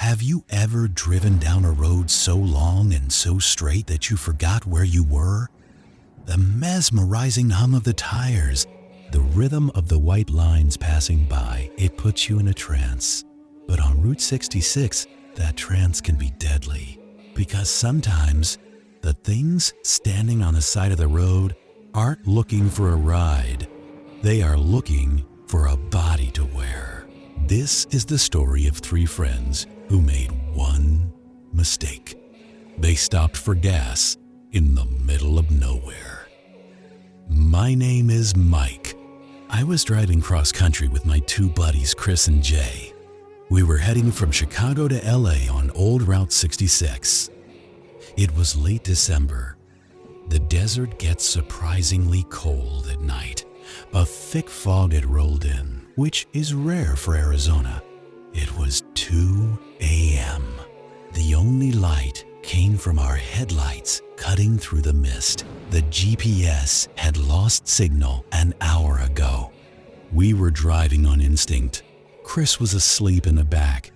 Have you ever driven down a road so long and so straight that you forgot where you were? The mesmerizing hum of the tires, the rhythm of the white lines passing by, it puts you in a trance. But on Route 66, that trance can be deadly, because sometimes the things standing on the side of the road aren't looking for a ride. They are looking for a body to wear. This is the story of three friends who made one mistake. They stopped for gas in the middle of nowhere. My name is Mike. I was driving cross-country with my two buddies, Chris and Jay. We were heading from Chicago to LA on Old Route 66. It was late December. The desert gets surprisingly cold at night. A thick fog had rolled in, which is rare for Arizona. It was 2 a.m. The only light came from our headlights cutting through the mist. The GPS had lost signal an hour ago. We were driving on instinct. Chris was asleep in the back.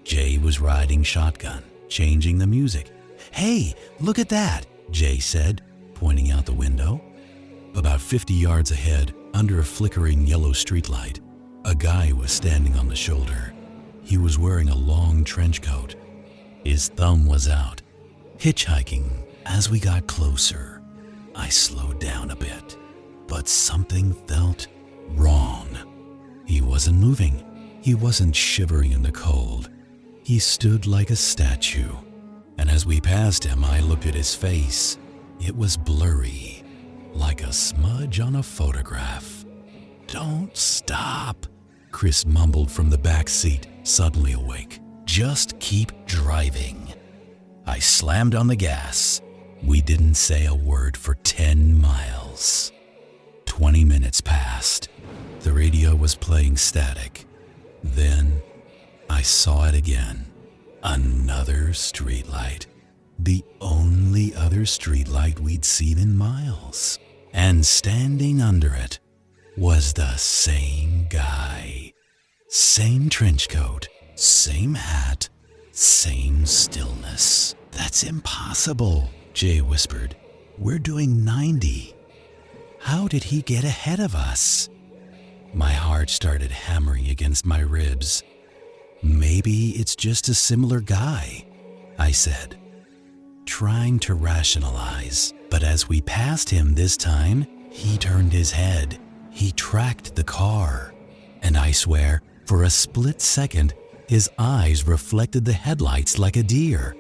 Jay was riding shotgun, changing the music. "Hey, look at that," Jay said, pointing out the window. About 50 yards ahead, under a flickering yellow streetlight, a guy was standing on the shoulder. He was wearing a long trench coat. His thumb was out. Hitchhiking. As we got closer, I slowed down a bit, but something felt wrong. He wasn't moving. He wasn't shivering in the cold. He stood like a statue. And as we passed him, I looked at his face. It was blurry, like a smudge on a photograph. "Don't stop," Chris mumbled from the back seat, suddenly awake. "Just keep driving." I slammed on the gas. We didn't say a word for 10 miles. 20 minutes passed. The radio was playing static. Then I saw it again. Another streetlight. The only other streetlight we'd seen in miles. And standing under it was the same guy. Same trench coat, same hat, same stillness. "That's impossible," Jay whispered. "We're doing 90. How did he get ahead of us?" My heart started hammering against my ribs. "Maybe it's just a similar guy," I said, trying to rationalize. But as we passed him this time, he turned his head. He tracked the car. And I swear, for a split second, his eyes reflected the headlights like a deer.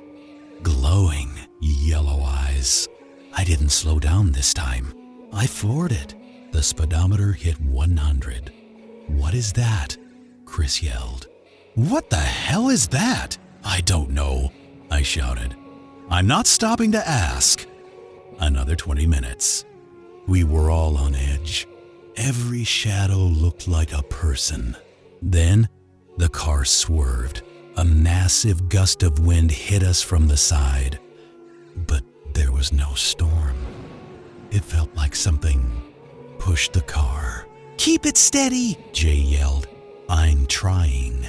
Glowing yellow eyes. I didn't slow down this time. I floored it. The speedometer hit 100. "What is that?" Chris yelled. "What the hell is that?" "I don't know," I shouted. "I'm not stopping to ask." Another 20 minutes. We were all on edge. Every shadow looked like a person. Then the car swerved. A massive gust of wind hit us from the side. But there was no storm. It felt like something pushed the car. "Keep it steady," Jay yelled. "I'm trying."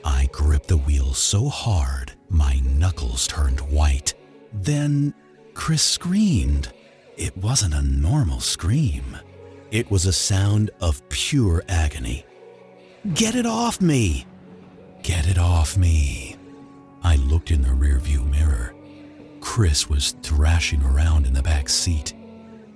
I gripped the wheel so hard, my knuckles turned white. Then Chris screamed. It wasn't a normal scream. It was a sound of pure agony. "Get it off me! Get it off me!" I looked in the rearview mirror. Chris was thrashing around in the back seat.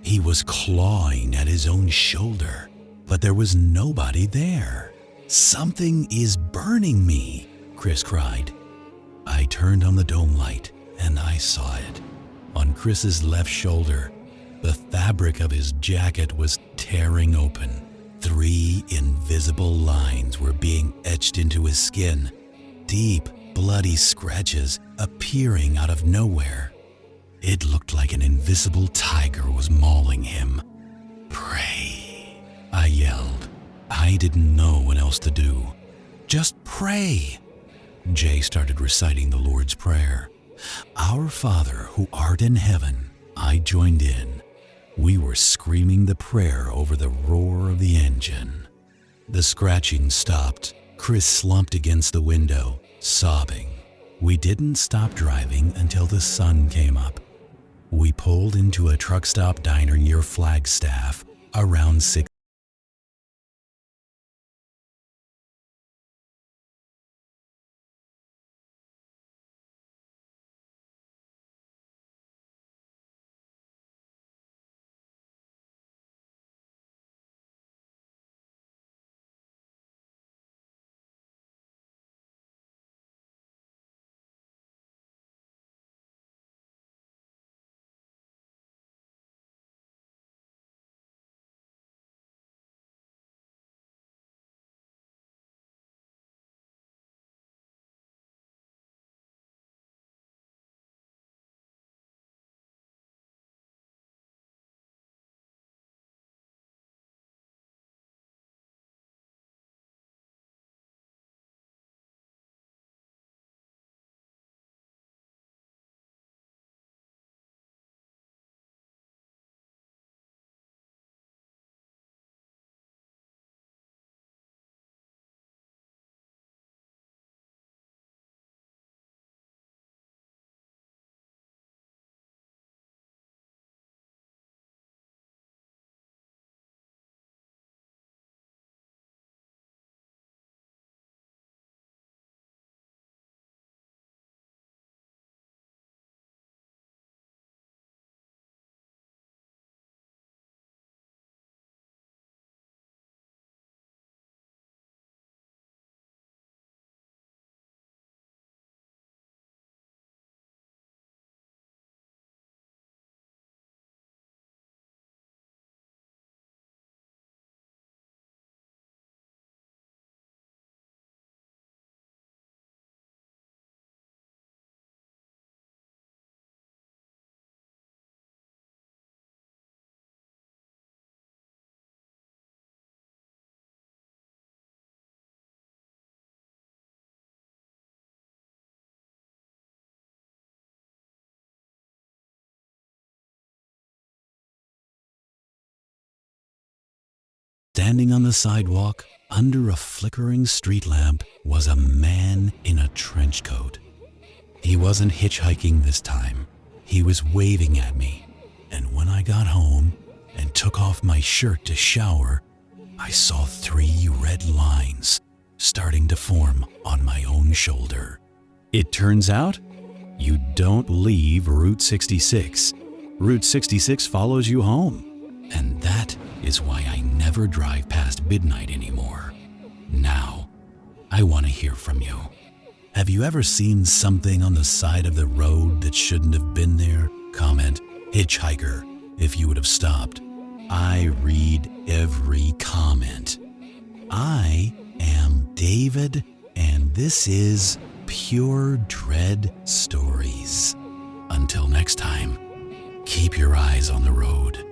He was clawing at his own shoulder, but there was nobody there. "Something is burning me," Chris cried. I turned on the dome light, and I saw it. On Chris's left shoulder, the fabric of his jacket was tearing open. 3 invisible lines were being etched into his skin. Deep, bloody scratches appearing out of nowhere. It looked like an invisible tiger was mauling him. "Pray," I yelled. I didn't know what else to do. "Just pray." Jay started reciting the Lord's Prayer. "Our Father who art in heaven," I joined in. We were screaming the prayer over the roar of the engine. The scratching stopped. Chris slumped against the window, sobbing. We didn't stop driving until the sun came up. We pulled into a truck stop diner near Flagstaff around 6. Standing on the sidewalk under a flickering street lamp was a man in a trench coat. He wasn't hitchhiking this time. He was waving at me, and when I got home and took off my shirt to shower, I saw 3 red lines starting to form on my own shoulder. It turns out, you don't leave Route 66. Route 66 follows you home, and that is why I never drive past midnight anymore. Now, I want to hear from you. Have you ever seen something on the side of the road that shouldn't have been there? Comment "Hitchhiker" if you would have stopped. I read every comment. I am David, and this is Pure Dread Stories. Until next time, keep your eyes on the road.